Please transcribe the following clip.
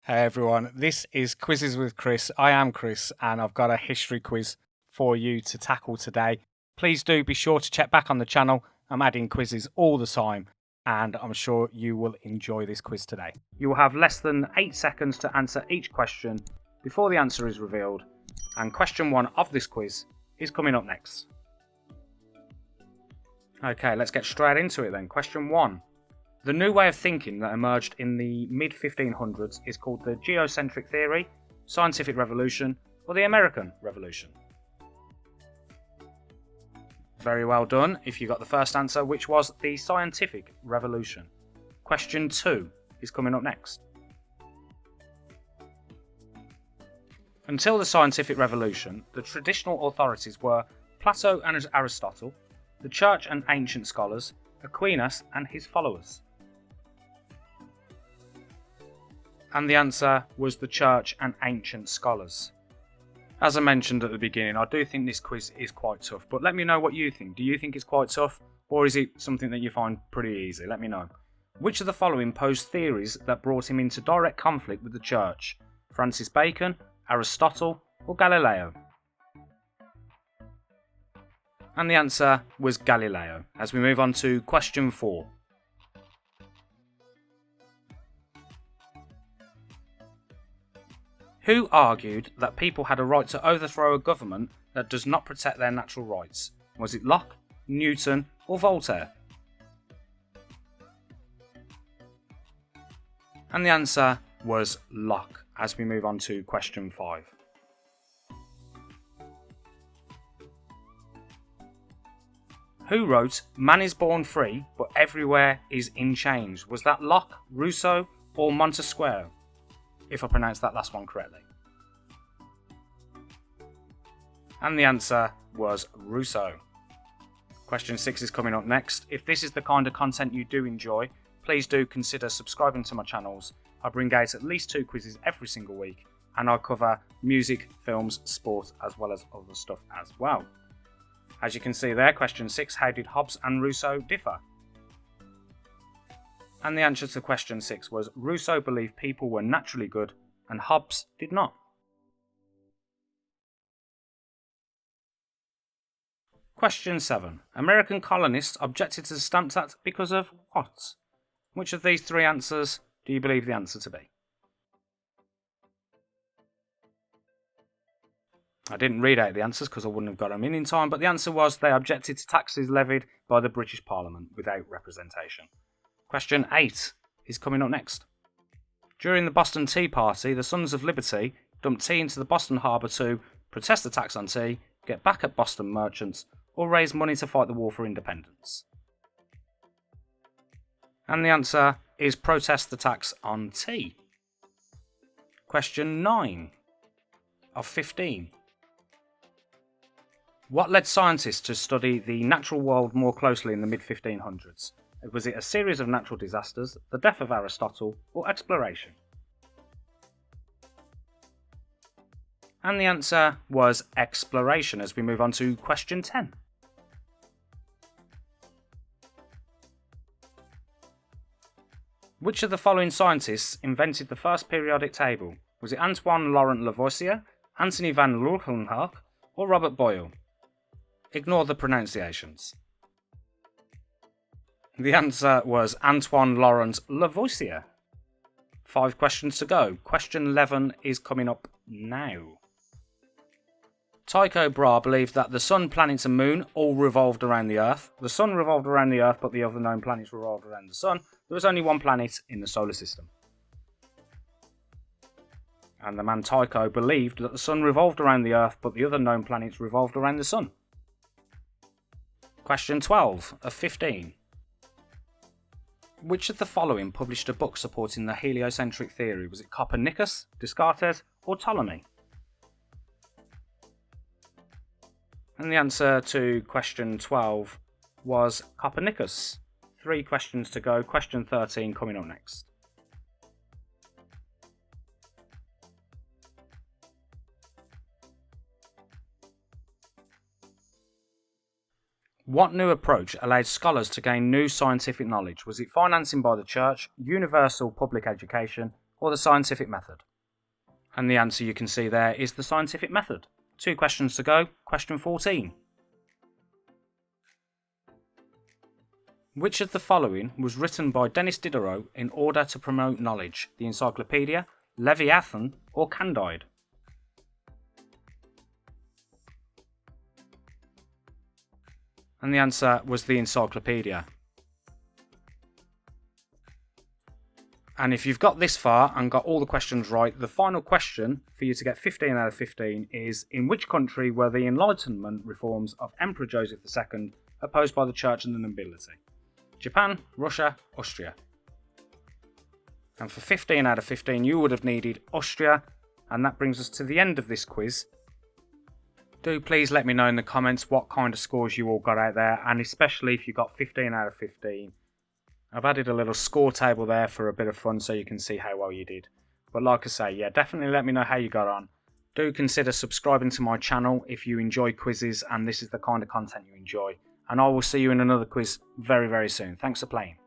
Hey everyone, this is Quizzes with Chris. I am Chris and I've got a history quiz for you to tackle today. Please do be sure to check back on the channel. I'm adding quizzes all the time and I'm sure you will enjoy this quiz today. You will have less than 8 seconds to answer each question before the answer is revealed, and question 1 of this quiz is coming up next. Okay, let's get straight into it then. Question 1. The new way of thinking that emerged in the mid-1500s is called the geocentric theory, scientific revolution, or the American Revolution. Very well done if you got the first answer, which was the scientific revolution. Question 2 is coming up next. Until the scientific revolution, the traditional authorities were Plato and Aristotle, the church and ancient scholars, Aquinas and his followers. And the answer was the church and ancient scholars. As I mentioned at the beginning, I do think this quiz is quite tough, but let me know what you think. Do you think it's quite tough, or is it something that you find pretty easy? Let me know. Which of the following posed theories that brought him into direct conflict with the church? Francis Bacon, Aristotle, or Galileo? And the answer was Galileo. As we move on to question 4. Who argued that people had a right to overthrow a government that does not protect their natural rights? Was it Locke, Newton, or Voltaire? And the answer was Locke, as we move on to question 5. Who wrote "Man is born free, but everywhere is in chains"? Was that Locke, Rousseau, or Montesquieu? If I pronounced that last one correctly. And the answer was Rousseau. Question 6 is coming up next. If this is the kind of content you do enjoy, please do consider subscribing to my channels. I bring out at least 2 quizzes every single week, and I cover music, films, sport, as well as other stuff as well. As you can see there, question 6, how did Hobbes and Rousseau differ? And the answer to question 6 was Rousseau believed people were naturally good and Hobbes did not. Question 7. American colonists objected to the Stamp Act because of what? Which of these 3 answers do you believe the answer to be? I didn't read out the answers because I wouldn't have got them in time, but the answer was they objected to taxes levied by the British Parliament without representation. Question 8 is coming up next. During the Boston Tea Party, the Sons of Liberty dumped tea into the Boston Harbour to protest the tax on tea, get back at Boston merchants, or raise money to fight the war for independence. And the answer is protest the tax on tea. Question 9 of 15. What led scientists to study the natural world more closely in the mid-1500s? Was it a series of natural disasters, the death of Aristotle, or exploration? And the answer was exploration, as we move on to question 10. Which of the following scientists invented the first periodic table? Was it Antoine Laurent Lavoisier, Antony van Leeuwenhoek, or Robert Boyle? Ignore the pronunciations. The answer was Antoine Laurent Lavoisier. 5 questions to go. Question 11 is coming up now. Tycho Brahe believed that the Sun, planets and Moon all revolved around the Earth. The Sun revolved around the Earth, but the other known planets revolved around the Sun. There was only one planet in the solar system. And the man Tycho believed that the Sun revolved around the Earth, but the other known planets revolved around the Sun. Question 12 of 15. Which of the following published a book supporting the heliocentric theory? Was it Copernicus, Descartes, or Ptolemy? And the answer to question 12 was Copernicus. 3 questions to go. Question 13 coming up next. What new approach allowed scholars to gain new scientific knowledge? Was it financing by the church, universal public education, or the scientific method? And the answer you can see there is the scientific method. 2 questions to go. Question 14. Which of the following was written by Denis Diderot in order to promote knowledge? The Encyclopedia, Leviathan, or Candide? And the answer was the Encyclopedia. And if you've got this far and got all the questions right, the final question for you to get 15 out of 15 is: in which country were the Enlightenment reforms of Emperor Joseph II opposed by the church and the nobility? Japan, Russia, Austria. And for 15 out of 15 you would have needed Austria, and that brings us to the end of this quiz. Do please let me know in the comments what kind of scores you all got out there, and especially if you got 15 out of 15. I've added a little score table there for a bit of fun so you can see how well you did. But like I say, yeah, definitely let me know how you got on. Do consider subscribing to my channel if you enjoy quizzes and this is the kind of content you enjoy. And I will see you in another quiz very, very soon. Thanks for playing.